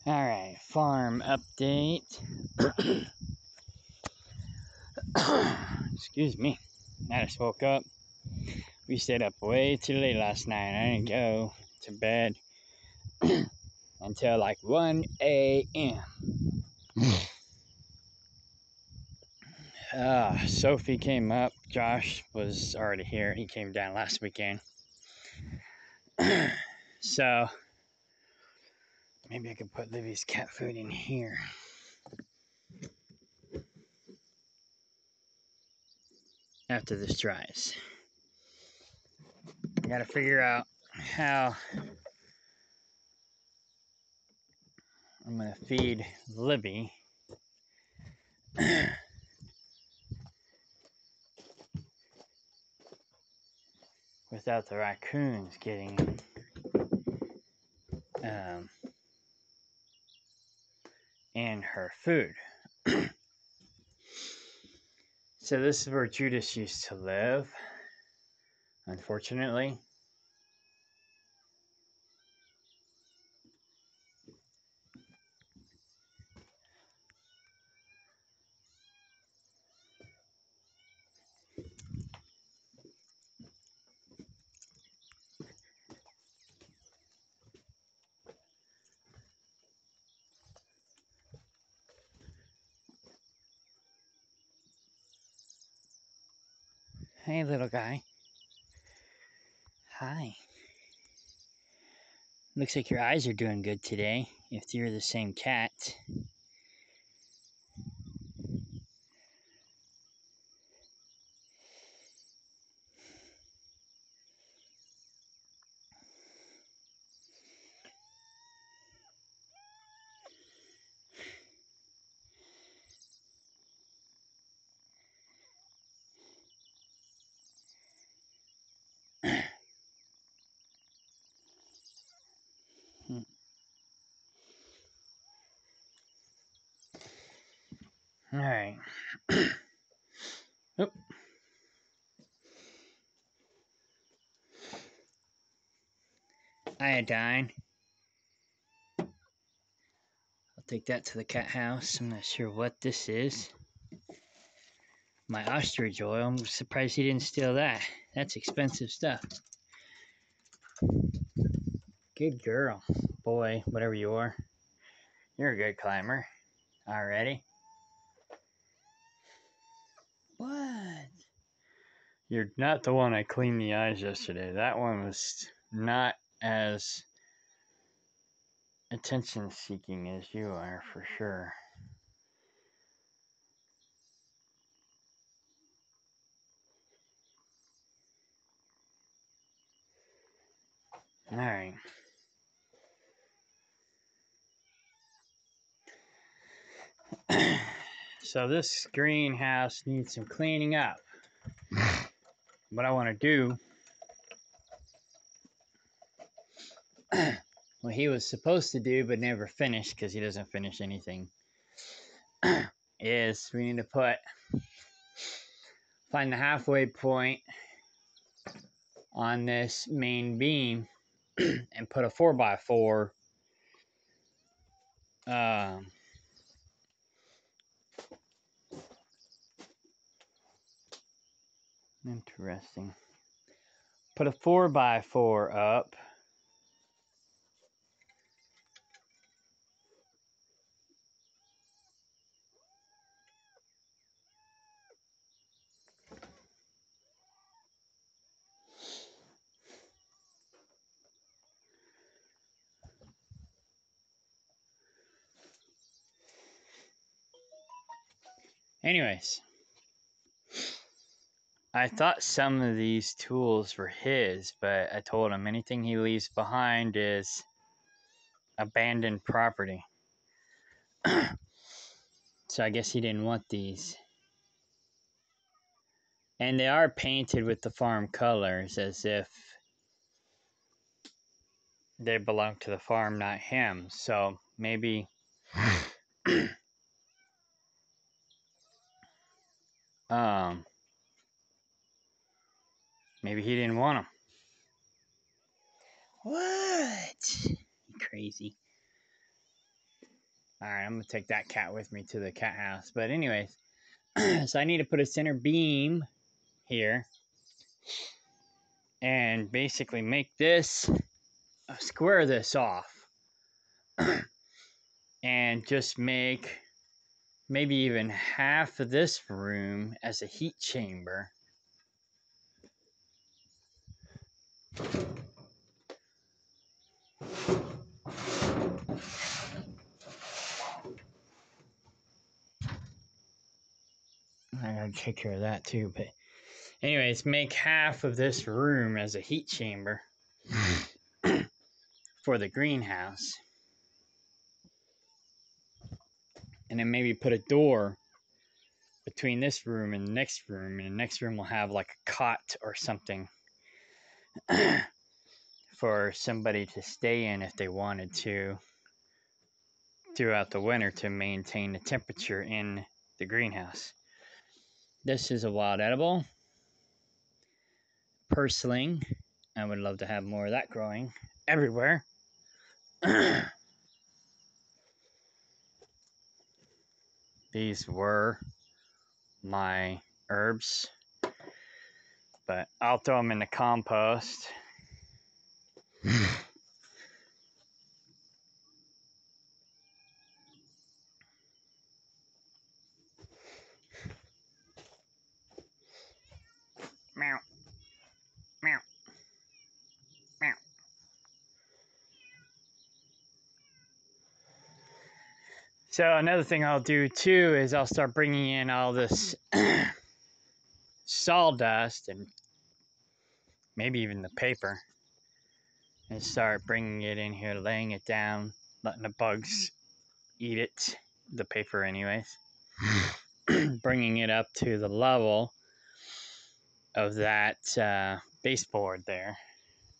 Alright, farm update. Excuse me. I just woke up. We stayed up way too late last night. I didn't go to bed until like 1 a.m. Sophie came up. Josh was already here. He came down last weekend. So, maybe I could put Livy's cat food in here. After this dries. I gotta figure out how I'm gonna feed Livy. Without the raccoons getting in her food. So this is where Judas used to live, unfortunately. Hey, little guy. Hi. Looks like your eyes are doing good today, if you're the same cat. All right. Oop. Iodine. I'll take that to the cat house. I'm not sure what this is. My ostrich oil. I'm surprised he didn't steal that. That's expensive stuff. Good girl. Boy, whatever you are. You're a good climber. Already? What? You're not the one I cleaned the eyes yesterday. That one was not as attention-seeking as you are, for sure. All right. So this greenhouse needs some cleaning up. What I want to do, what he was supposed to do but never finished because he doesn't finish anything, is we need to find the halfway point on this main beam and put a 4x4 interesting. Put a 4x4 up. Anyways, I thought some of these tools were his, but I told him anything he leaves behind is abandoned property. So I guess he didn't want these. And they are painted with the farm colors as if they belong to the farm, not him. So maybe maybe he didn't want them. What? Crazy. All right, I'm gonna take that cat with me to the cat house. But anyways, so I need to put a center beam here and basically make this, square this off and just make maybe even half of this room as a heat chamber. I gotta take care of that too, but anyways, make half of this room as a heat chamber for the greenhouse. And then maybe put a door between this room and the next room, and the next room will have like a cot or something for somebody to stay in if they wanted to throughout the winter to maintain the temperature in the greenhouse. This is a wild edible, purslane. I would love to have more of that growing everywhere. These were my herbs, but I'll throw them in the compost. Meow. Meow. Meow. So another thing I'll do too is I'll start bringing in all this sawdust and maybe even the paper and start bringing it in here, laying it down, letting the bugs eat it, the paper anyways, bringing it up to the level of that baseboard there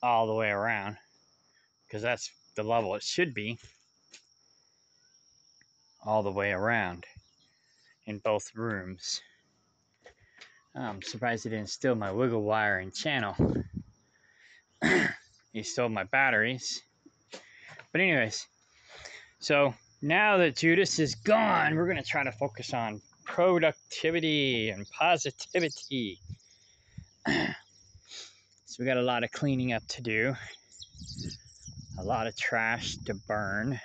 all the way around, because that's the level it should be, all the way around in both rooms. I'm surprised he didn't steal my wiggle wire and channel. He stole my batteries. But anyways, so now that Judas is gone, we're going to try to focus on productivity and positivity. So we got a lot of cleaning up to do, a lot of trash to burn.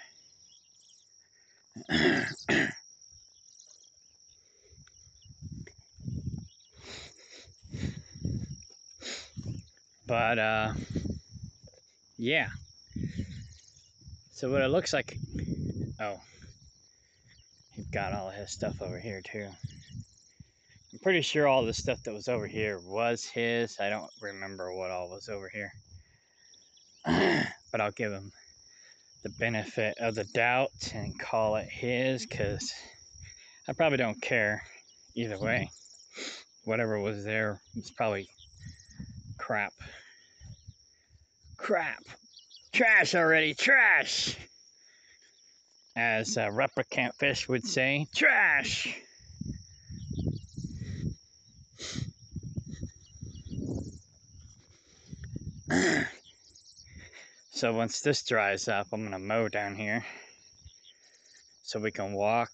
But yeah. So what it looks like, oh, he's got all of his stuff over here too. I'm pretty sure all the stuff that was over here was his. I don't remember what all was over here. But I'll give him the benefit of the doubt and call it his, because I probably don't care either way. Whatever was there was probably crap. Crap. Trash already. Trash. As Replicant Fish would say, trash. So once this dries up, I'm going to mow down here so we can walk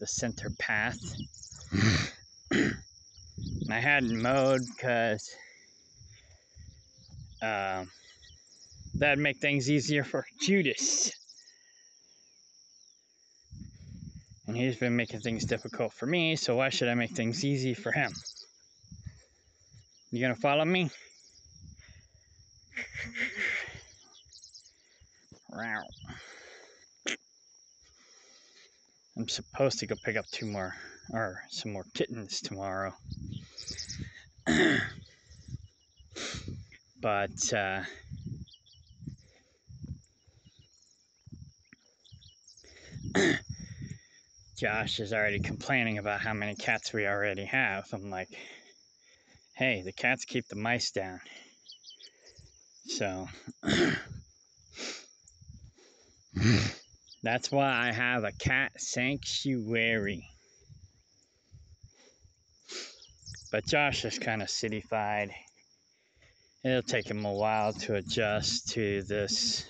the center path. I hadn't mowed because that'd make things easier for Judas. And he's been making things difficult for me, so why should I make things easy for him? You gonna follow me? I'm supposed to go pick up some more kittens tomorrow. But Josh is already complaining about how many cats we already have. I'm like, hey, the cats keep the mice down. So that's why I have a cat sanctuary. But Josh is kind of cityfied. It'll take him a while to adjust to this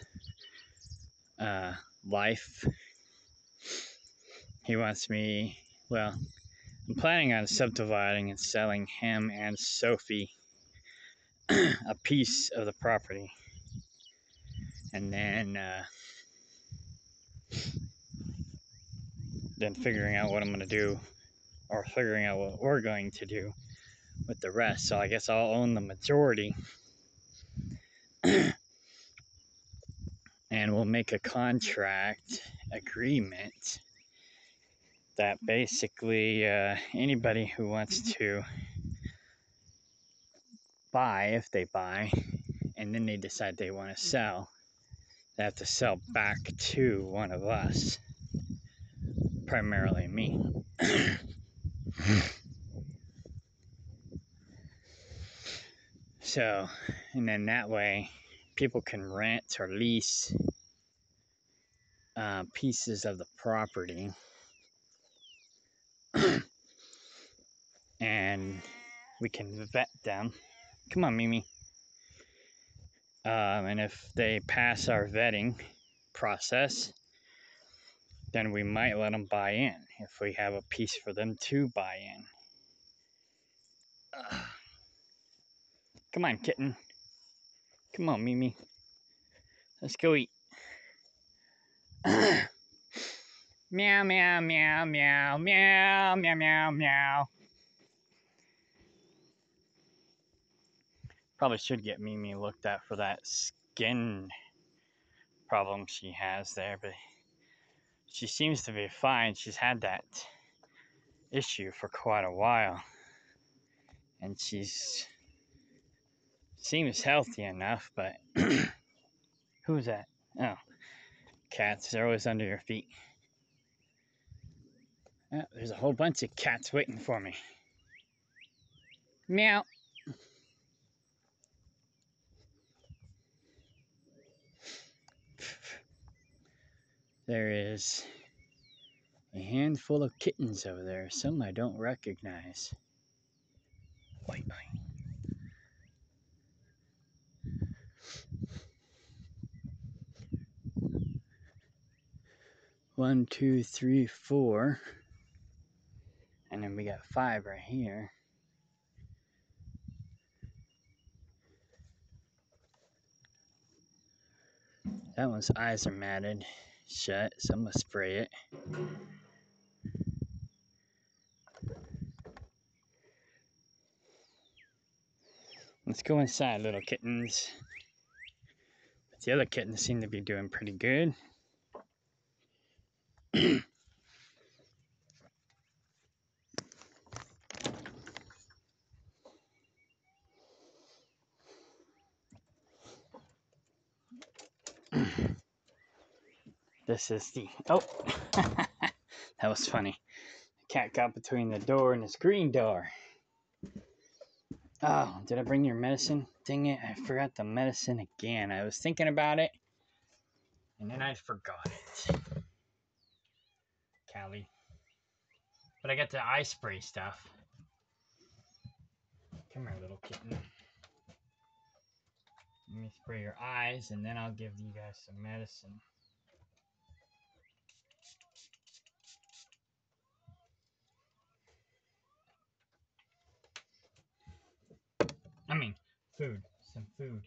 life. he wants me, well, I'm planning on subdividing and selling him and Sophie a piece of the property. And then figuring out what I'm going to do, or figuring out what we're going to do with the rest. So I guess I'll own the majority. And we'll make a contract agreement that basically anybody who wants to buy, if they buy, and then they decide they want to sell, they have to sell back to one of us, primarily me. So, and then that way people can rent or lease pieces of the property and we can vet them. Come on, Mimi. And if they pass our vetting process, then we might let them buy in if we have a piece for them to buy in. Come on, kitten. Come on, Mimi. Let's go eat. Meow, meow, meow, meow, meow, meow, meow, meow. Probably should get Mimi looked at for that skin problem she has there, but she seems to be fine. She's had that issue for quite a while, and she's seems healthy enough, but who's that? Oh, cats. They're always under your feet. Oh, there's a whole bunch of cats waiting for me. Meow. There is a handful of kittens over there. Some I don't recognize. Oi, oi. 1, 2, 3, 4. And then we got 5 right here. That one's eyes are matted shut, so I'm gonna spray it. Let's go inside, little kittens. But the other kittens seem to be doing pretty good. This is the, oh, that was funny. The cat got between the door and the screen door. Oh, did I bring your medicine? Dang it, I forgot the medicine again. I was thinking about it, and then I forgot it. Callie. But I got the eye spray stuff. Come here, little kitten. Let me spray your eyes, and then I'll give you guys some medicine. I mean, food. Some food.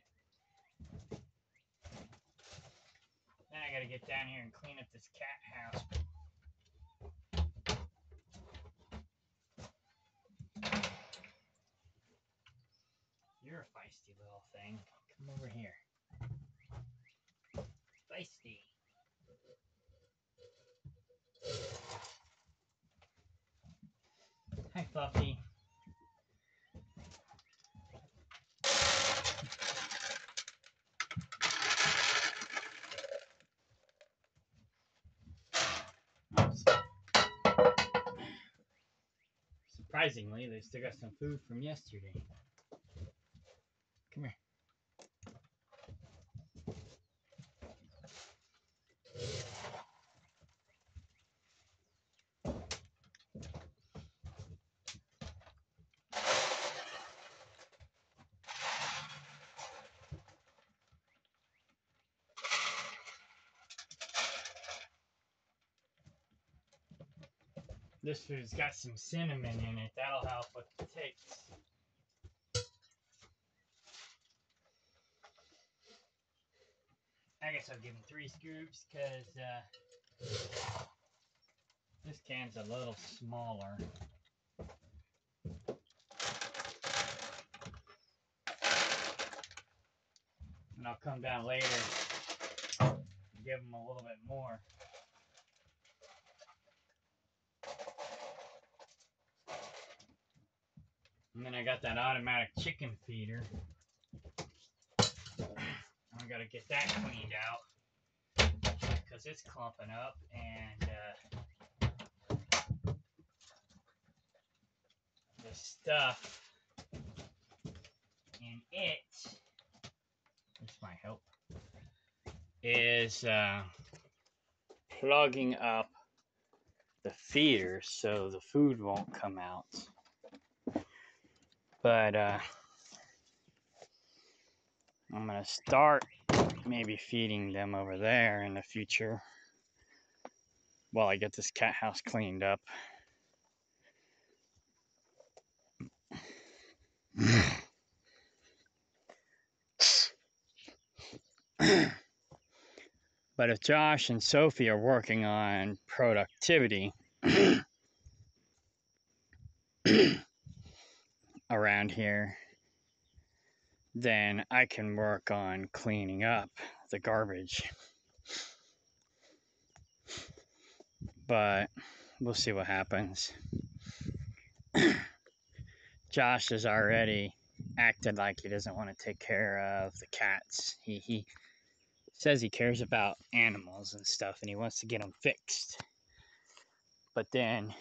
Then I gotta get down here and clean up this cat house. You're a feisty little thing. Come over here. Feisty. Hi, Fluffy. Surprisingly, they still got some food from yesterday. Come here. This food's got some cinnamon in it. That'll help with the taste. I guess I'll give him 3 scoops because this can's a little smaller. And I'll come down later and give him a little bit more. And then I got that automatic chicken feeder. I gotta get that cleaned out because it's clumping up, and the stuff in it, this might help, is plugging up the feeder so the food won't come out. But I'm gonna start maybe feeding them over there in the future while I get this cat house cleaned up. But if Josh and Sophie are working on productivity around here, then I can work on cleaning up the garbage. But we'll see what happens. Josh has already acted like he doesn't want to take care of the cats. He says he cares about animals and stuff, and he wants to get them fixed. But then,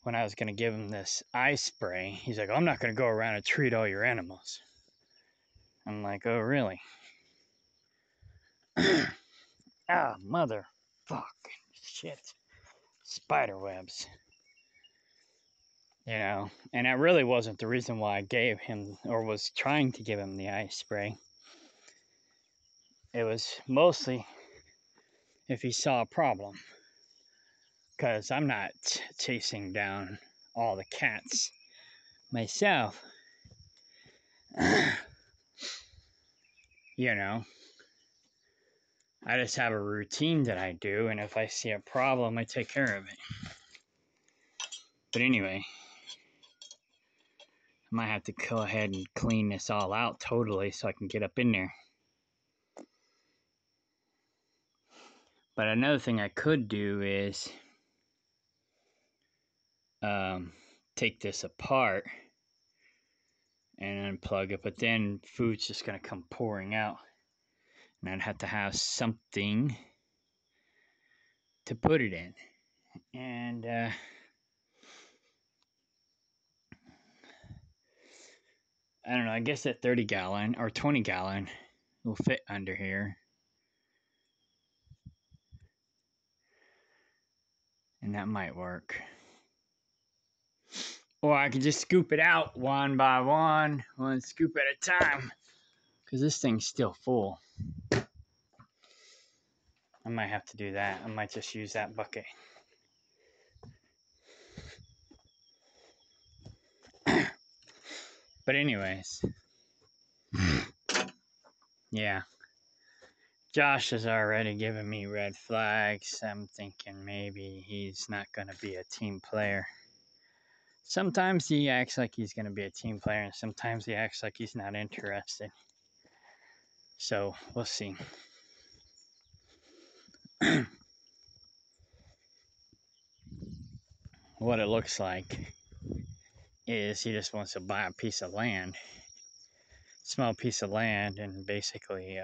when I was going to give him this eye spray, he's like, I'm not going to go around and treat all your animals. I'm like, oh, really? Ah, mother fuck shit. Spider webs. You know, and that really wasn't the reason why I gave him, or was trying to give him, the eye spray. It was mostly if he saw a problem. Because I'm not chasing down all the cats myself. You know, I just have a routine that I do, and if I see a problem, I take care of it. But anyway, I might have to go ahead and clean this all out totally so I can get up in there. But another thing I could do is take this apart and unplug it, but then food's just going to come pouring out. And I'd have to have something to put it in. And I don't know, I guess that 30 gallon or 20 gallon will fit under here. And that might work. Or I could just scoop it out one by one scoop at a time. Because this thing's still full. I might have to do that. I might just use that bucket. But anyways. Yeah. Josh has already given me red flags. I'm thinking maybe he's not going to be a team player. Sometimes he acts like he's going to be a team player, and sometimes he acts like he's not interested. So, we'll see. What it looks like is he just wants to buy a piece of land. Small piece of land, and basically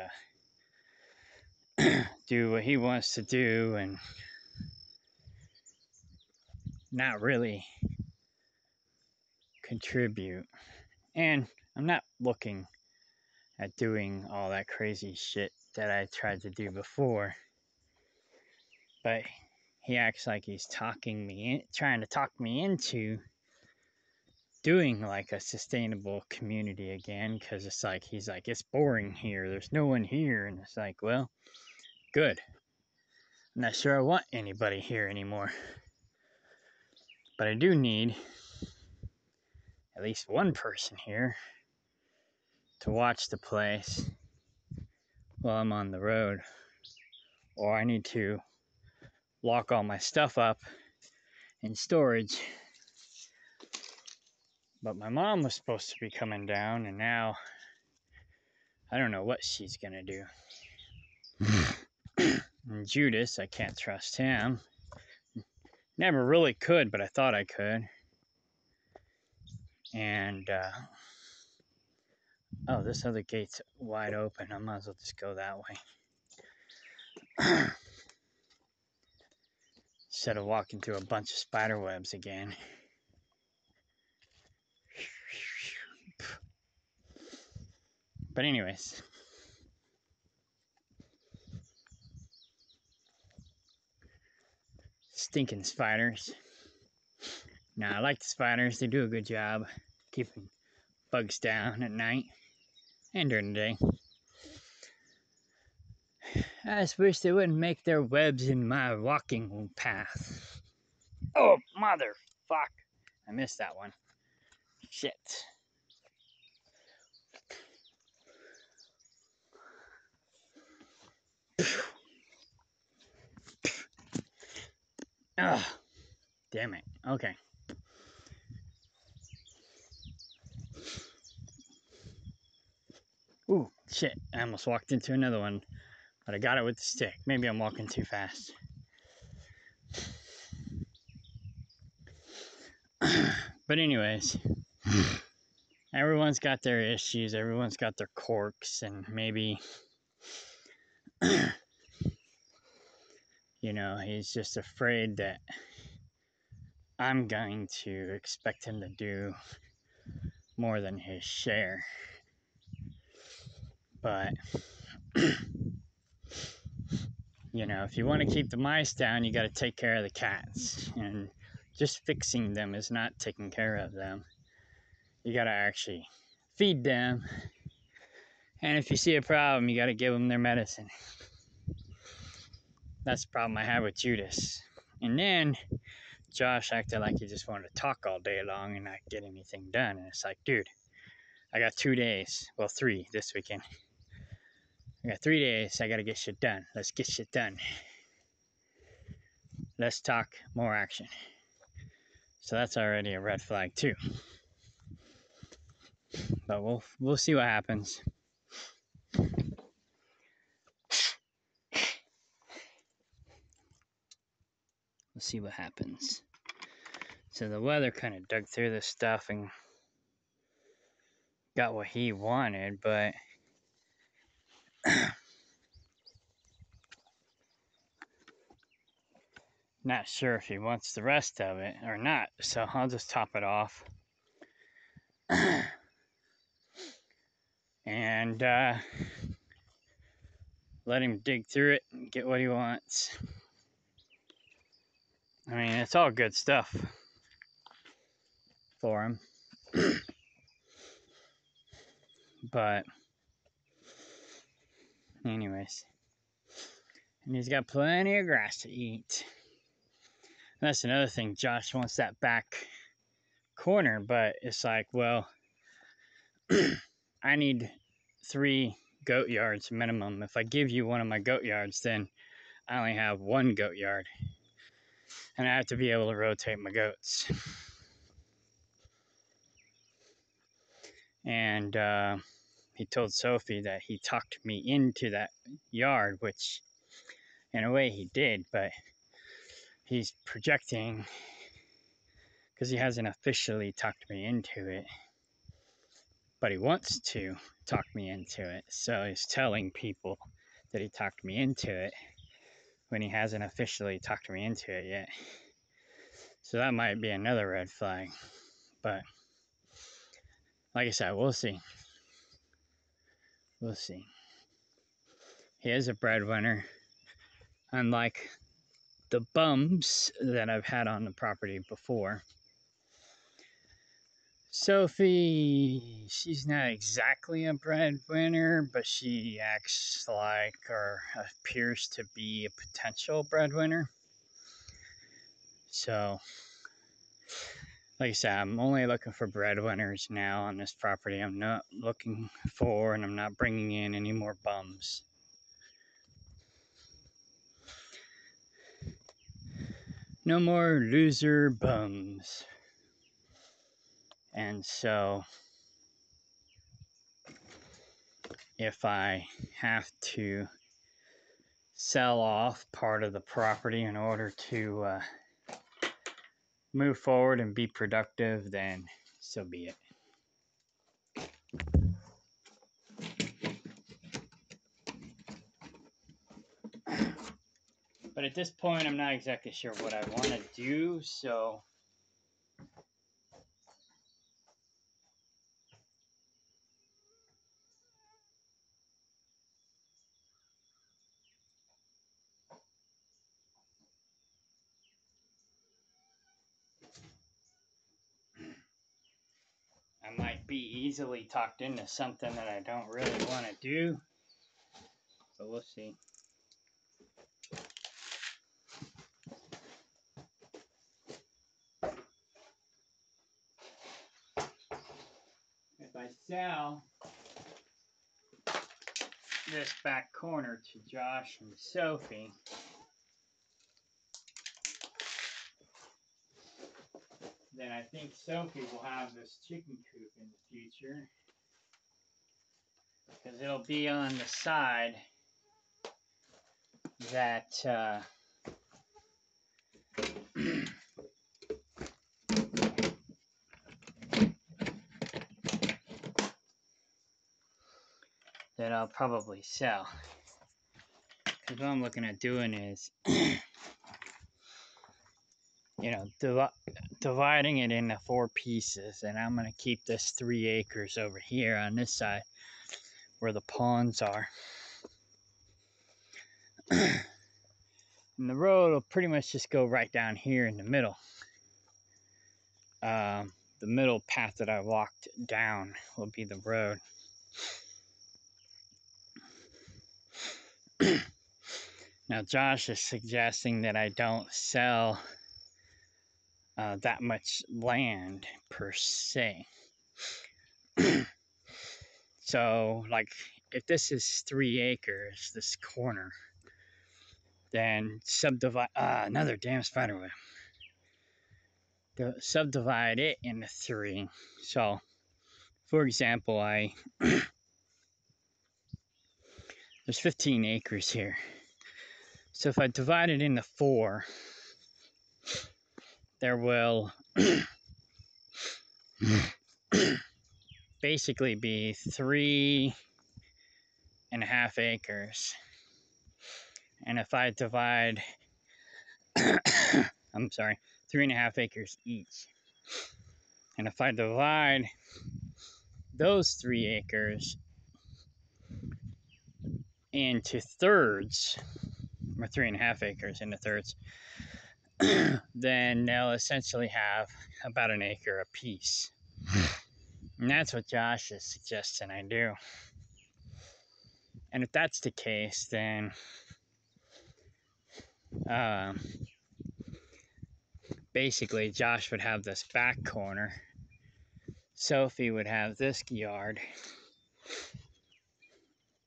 do what he wants to do and not really contribute. And I'm not looking at doing all that crazy shit that I tried to do before. But he acts like he's trying to talk me into doing like a sustainable community again, because it's like he's like, it's boring here, there's no one here. And it's like, well, good. I'm not sure I want anybody here anymore. But I do need at least one person here to watch the place while I'm on the road. Or I need to lock all my stuff up in storage. But my mom was supposed to be coming down, and now I don't know what she's gonna do. And Judas, I can't trust him. Never really could, but I thought I could. And, oh, this other gate's wide open. I might as well just go that way. Instead of walking through a bunch of spider webs again. But anyways. Stinking spiders. Now, I like the spiders. They do a good job keeping bugs down at night and during the day. I just wish they wouldn't make their webs in my walking path. Oh, mother fuck. I missed that one. Shit. Ugh. Damn it. Okay. Ooh, shit. I almost walked into another one, but I got it with the stick. Maybe I'm walking too fast. But anyways, everyone's got their issues. Everyone's got their quirks, and maybe, you know, he's just afraid that I'm going to expect him to do more than his share. But, you know, if you want to keep the mice down, you got to take care of the cats. And just fixing them is not taking care of them. You got to actually feed them. And if you see a problem, you got to give them their medicine. That's the problem I have with Judas. And then Josh acted like he just wanted to talk all day long and not get anything done. And it's like, dude, I got 2 days. Well, 3 this weekend. I got 3 days. I got to get shit done. Let's get shit done. Let's talk, more action. So that's already a red flag too. But we'll see what happens. We'll see what happens. So the weather kind of dug through this stuff and got what he wanted, but not sure if he wants the rest of it or not. So I'll just top it off. And let him dig through it and get what he wants. I mean, it's all good stuff for him. But anyways, and he's got plenty of grass to eat. And that's another thing. Josh wants that back corner, but it's like, well, I need 3 goat yards minimum. If I give you one of my goat yards, then I only have 1 goat yard. And I have to be able to rotate my goats. And he told Sophie that he talked me into that yard, which in a way he did, but he's projecting because he hasn't officially talked me into it. But he wants to talk me into it. So he's telling people that he talked me into it when he hasn't officially talked me into it yet. So that might be another red flag. But like I said, we'll see. We'll see. He is a breadwinner. Unlike the bums that I've had on the property before. Sophie, she's not exactly a breadwinner, but she acts like or appears to be a potential breadwinner. So Like I said, I'm only looking for breadwinners now on this property. I'm not looking for, and I'm not bringing in any more bums. No more loser bums. And so, if I have to sell off part of the property in order to move forward and be productive, then so be it. But at this point, I'm not exactly sure what I want to do, so I might be easily talked into something that I don't really want to do. So we'll see. If I sell this back corner to Josh and Sophie, then I think Sophie will have this chicken coop in the future. Because it'll be on the side that that I'll probably sell. Because what I'm looking at doing is, dividing it into 4 pieces, and I'm going to keep this 3 acres over here on this side where the ponds are. And the road will pretty much just go right down here in the middle. The middle path that I walked down will be the road. Now Josh is suggesting that I don't sell that much land per se. So, like, if this is 3 acres, this corner, then subdivide, another damn spiderweb. Subdivide it into 3. So, for example, there's 15 acres here. So if I divide it into 4, there will basically be 3.5 acres. And if I divide, I'm sorry, 3.5 acres each. And if I divide those 3 acres into thirds, or 3.5 acres into thirds, then they'll essentially have about 1 acre apiece. And that's what Josh is suggesting I do. And if that's the case, then basically Josh would have this back corner, Sophie would have this yard,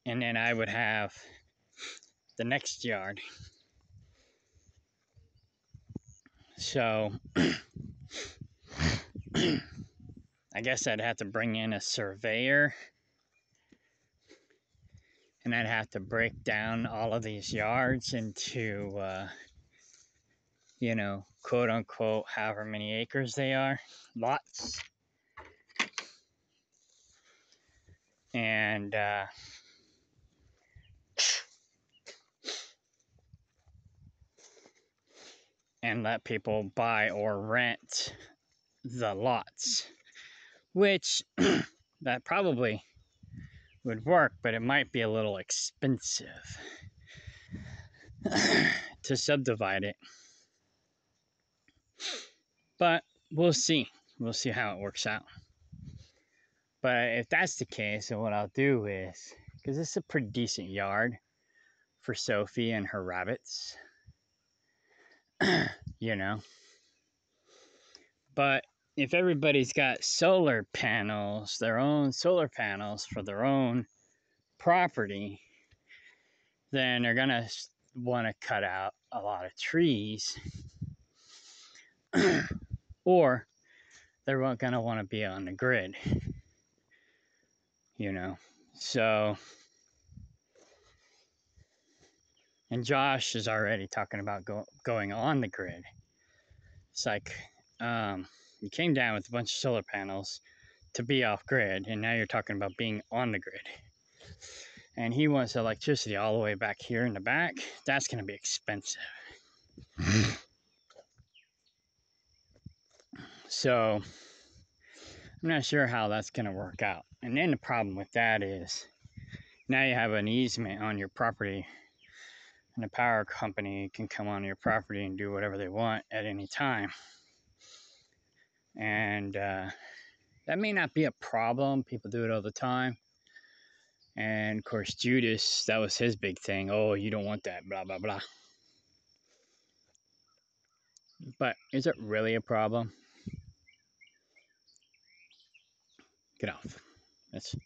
and then I would have the next yard. So I guess I'd have to bring in a surveyor, and I'd have to break down all of these yards into quote unquote however many acres they are, lots. And let people buy or rent the lots, which that probably would work, but it might be a little expensive to subdivide it. But we'll see. We'll see how it works out. But if that's the case, then what I'll do is, because this is a pretty decent yard for Sophie and her rabbits, But if everybody's got solar panels, their own solar panels for their own property, then they're going to want to cut out a lot of trees, or they're going to want to be on the grid, you know. So, and Josh is already talking about going on the grid. It's like, you came down with a bunch of solar panels to be off grid, and now you're talking about being on the grid. And he wants electricity all the way back here in the back. That's going to be expensive. So I'm not sure how that's going to work out. And then the problem with that is now you have an easement on your property, and the power company can come on your property and do whatever they want at any time. And that may not be a problem. People do it all the time. And of course, Judas, that was his big thing. Oh, you don't want that, blah, blah, blah. But is it really a problem? Get off. That's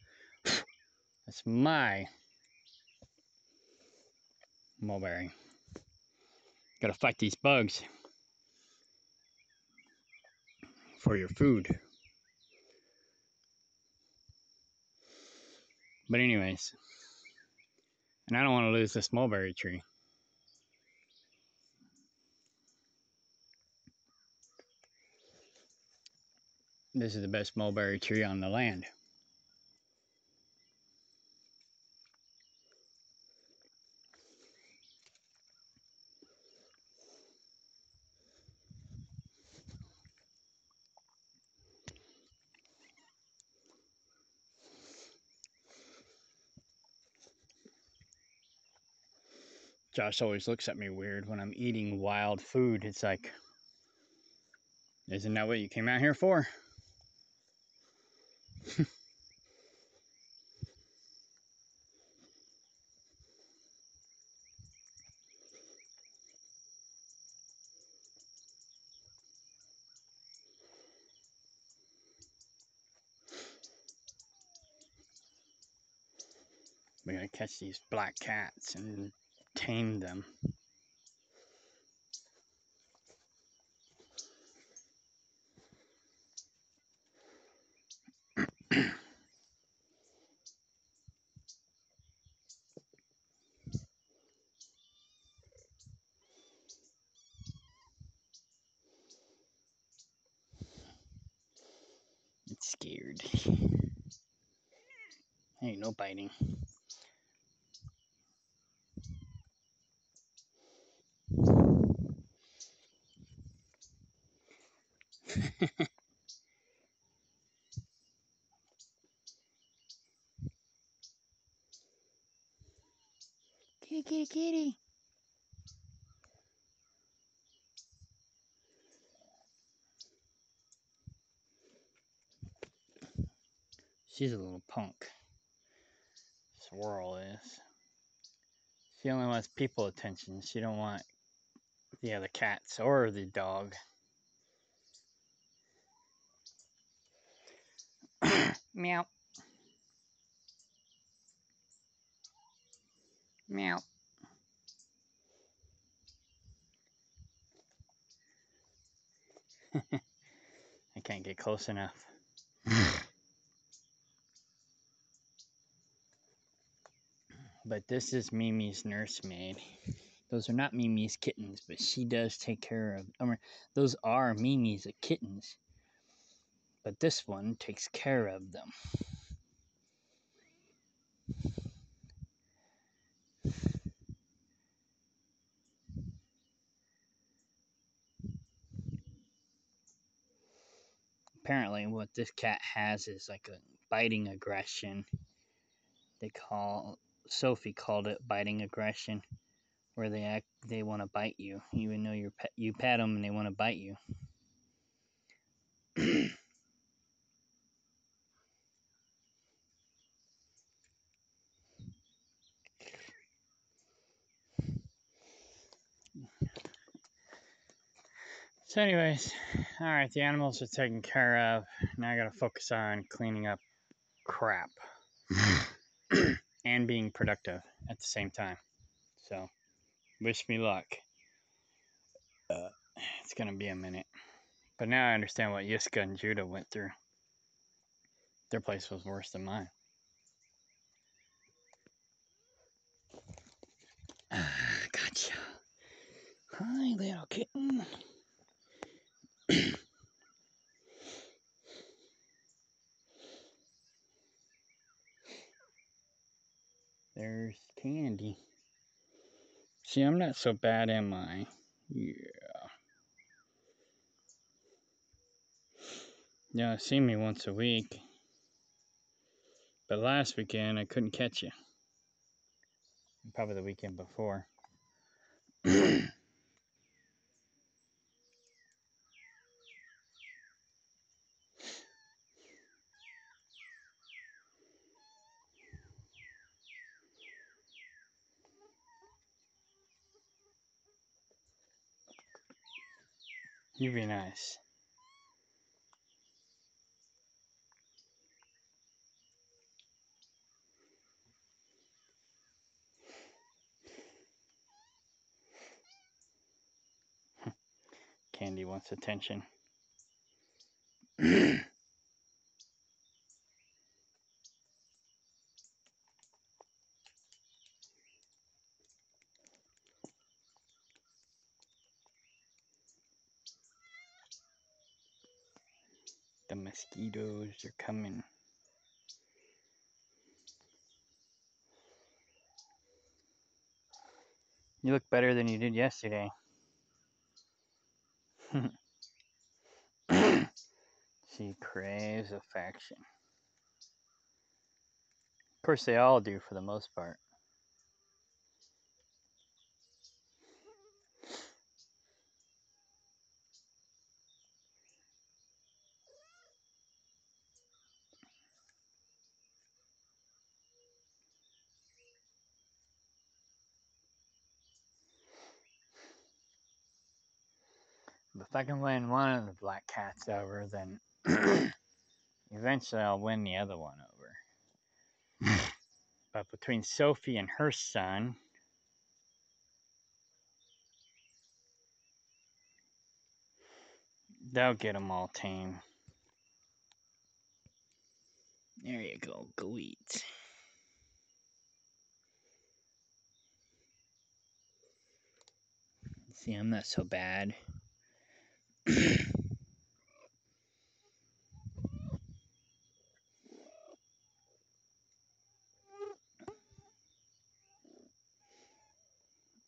my mulberry. Gotta fight these bugs for your food. But anyways, and I don't want to lose this mulberry tree. This is the best mulberry tree on the land. Josh always looks at me weird when I'm eating wild food. It's like, isn't that what you came out here for? We're gonna catch these black cats and tame them. It's scared. Ain't no biting. Kitty, kitty, kitty. She's a little punk. Swirl is. She only wants people attention. She don't want the other cats or the dog. Meow. Meow. I can't get close enough. But this is Mimi's nursemaid. Those are not Mimi's kittens, but she does take care of. Those are Mimi's kittens, but this one takes care of them. Apparently, what this cat has is like a biting aggression. Sophie called it biting aggression, where they want to bite you, even though you pet them and they want to bite you. So anyways, alright, the animals are taken care of. Now I gotta focus on cleaning up crap. And being productive at the same time. So, wish me luck. It's gonna be a minute. But now I understand what Yiska and Judah went through. Their place was worse than mine. Gotcha. Hi, little kitten. There's Candy. See, I'm not so bad, am I? Yeah. Yeah, see me once a week. But last weekend, I couldn't catch you. Probably the weekend before. You be nice. Candy wants attention. The mosquitoes are coming. You look better than you did yesterday. She craves affection. Of course, they all do for the most part. But if I can win one of the black cats over, then eventually I'll win the other one over. But between Sophie and her son, they'll get them all tame. There you go, go eat. See, I'm not so bad.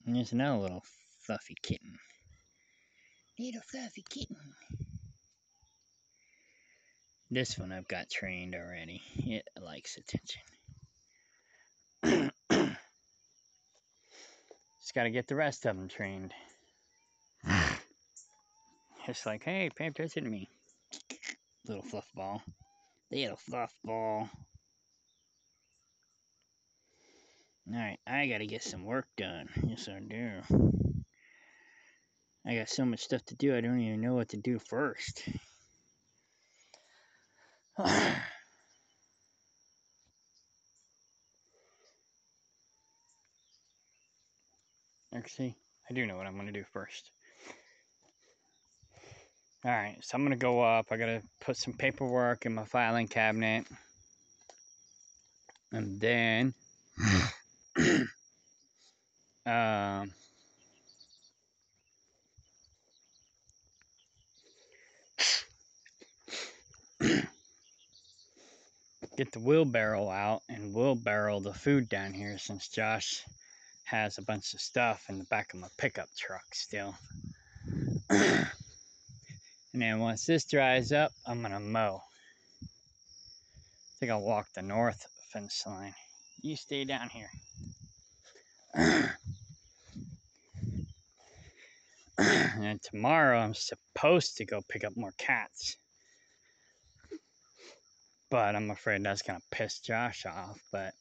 And there's another little fluffy kitten. Little fluffy kitten. This one I've got trained already. It likes attention. Just gotta get the rest of them trained. It's like, hey, pay attention to me. Little fluff ball. Little fluff ball. Alright, I gotta get some work done. Yes, I do. I got so much stuff to do, I don't even know what to do first. Actually, I do know what I'm gonna do first. Alright, so I'm gonna go up. I gotta put some paperwork in my filing cabinet. And then get the wheelbarrow out and wheelbarrow the food down here, since Josh has a bunch of stuff in the back of my pickup truck still. And then once this dries up, I'm gonna mow. I think I'll walk the north fence line. You stay down here. And tomorrow I'm supposed to go pick up more cats. But I'm afraid that's gonna piss Josh off. But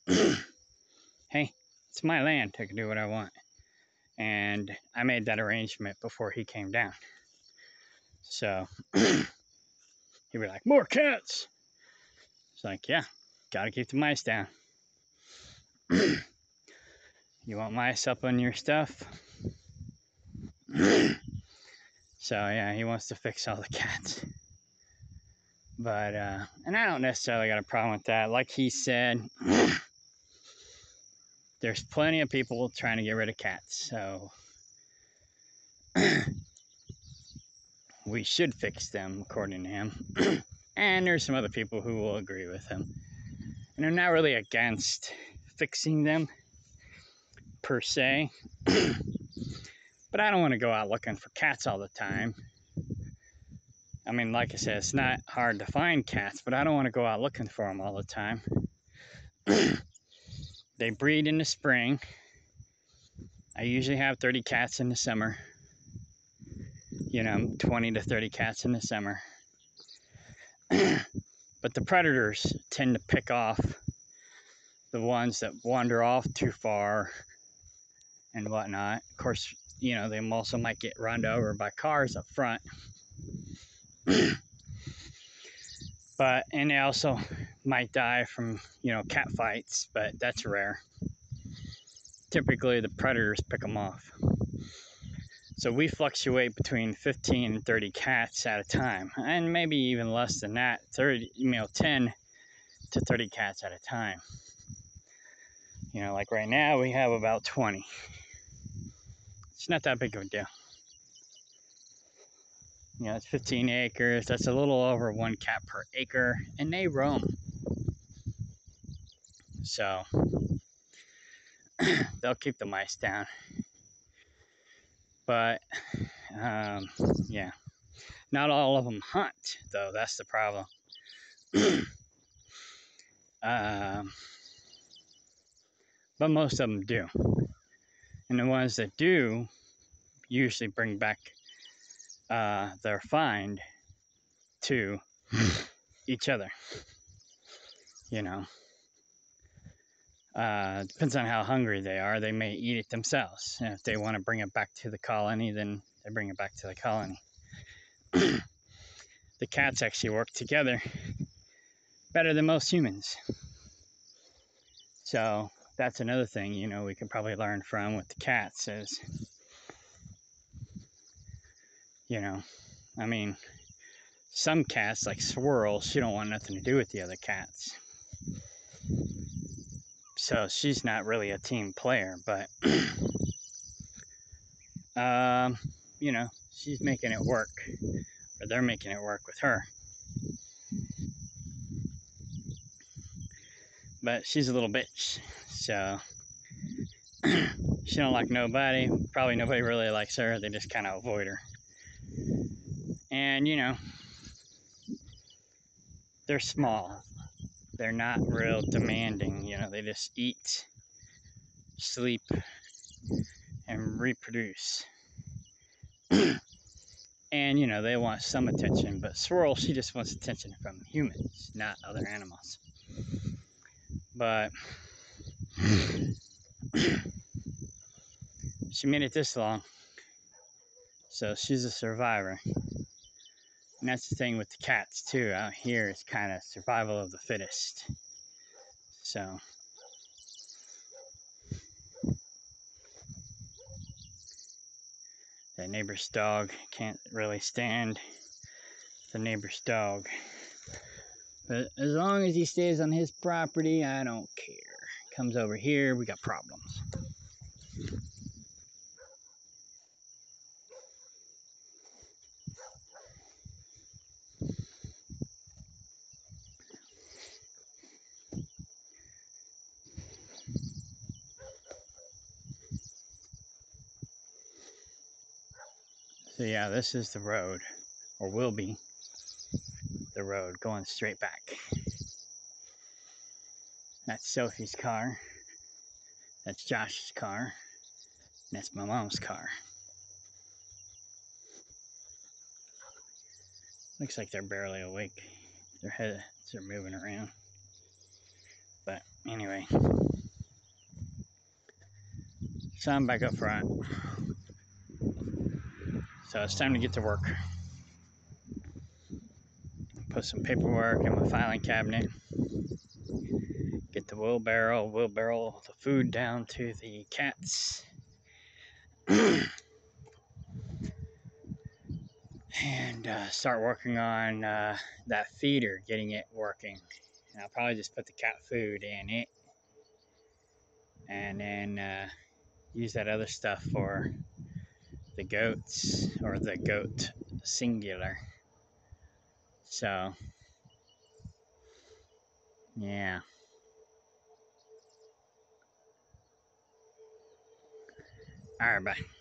hey, it's my land. I can do what I want. And I made that arrangement before he came down. So he'd be like, more cats. It's like, yeah, gotta keep the mice down. You want mice up on your stuff? So yeah, he wants to fix all the cats. But and I don't necessarily got a problem with that. Like he said, there's plenty of people trying to get rid of cats. So we should fix them, according to him. And there's some other people who will agree with him. And I'm not really against fixing them per se. But I don't want to go out looking for cats all the time. I mean, like I said, it's not hard to find cats, but I don't want to go out looking for them all the time. They breed in the spring. I usually have 30 cats in the summer. 20 to 30 cats in the summer. But the predators tend to pick off the ones that wander off too far and whatnot. Of course, they also might get run over by cars up front. And they also might die from, cat fights, but that's rare. Typically, the predators pick them off. So we fluctuate between 15 and 30 cats at a time, and maybe even less than that, 10 to 30 cats at a time. Like right now, we have about 20. It's not that big of a deal. It's 15 acres. That's a little over 1 cat per acre, and they roam. So they'll keep the mice down. But, yeah. Not all of them hunt, though. That's the problem. But most of them do. And the ones that do usually bring back their find to each other. Depends on how hungry they are. They may eat it themselves. And if they want to bring it back to the colony, then they bring it back to the colony. The cats actually work together better than most humans. So that's another thing, we could probably learn from with the cats is, I mean, some cats, like Swirl, she don't want nothing to do with the other cats. So she's not really a team player, but, she's making it work, or they're making it work with her. But she's a little bitch, so she don't like nobody. Probably nobody really likes her. They just kind of avoid her. And, they're small. They're not real demanding. They just eat, sleep, and reproduce. And, they want some attention. But Swirl, she just wants attention from humans, not other animals. But she made it this long. So she's a survivor. And that's the thing with the cats, too. Out here, it's kind of survival of the fittest. So the neighbor's dog can't really stand the neighbor's dog. But as long as he stays on his property, I don't care. Comes over here, we got problems. So yeah, this is the road, or will be the road going straight back. That's Sophie's car. That's Josh's car. And that's my mom's car. Looks like they're barely awake. Their heads are moving around. But anyway. So I'm back up front. So it's time to get to work. put some paperwork in my filing cabinet. Get the wheelbarrow the food down to the cats. And start working on that feeder, getting it working. And I'll probably just put the cat food in it. And then use that other stuff for the goats, or the goat singular. So, yeah. All right, bye.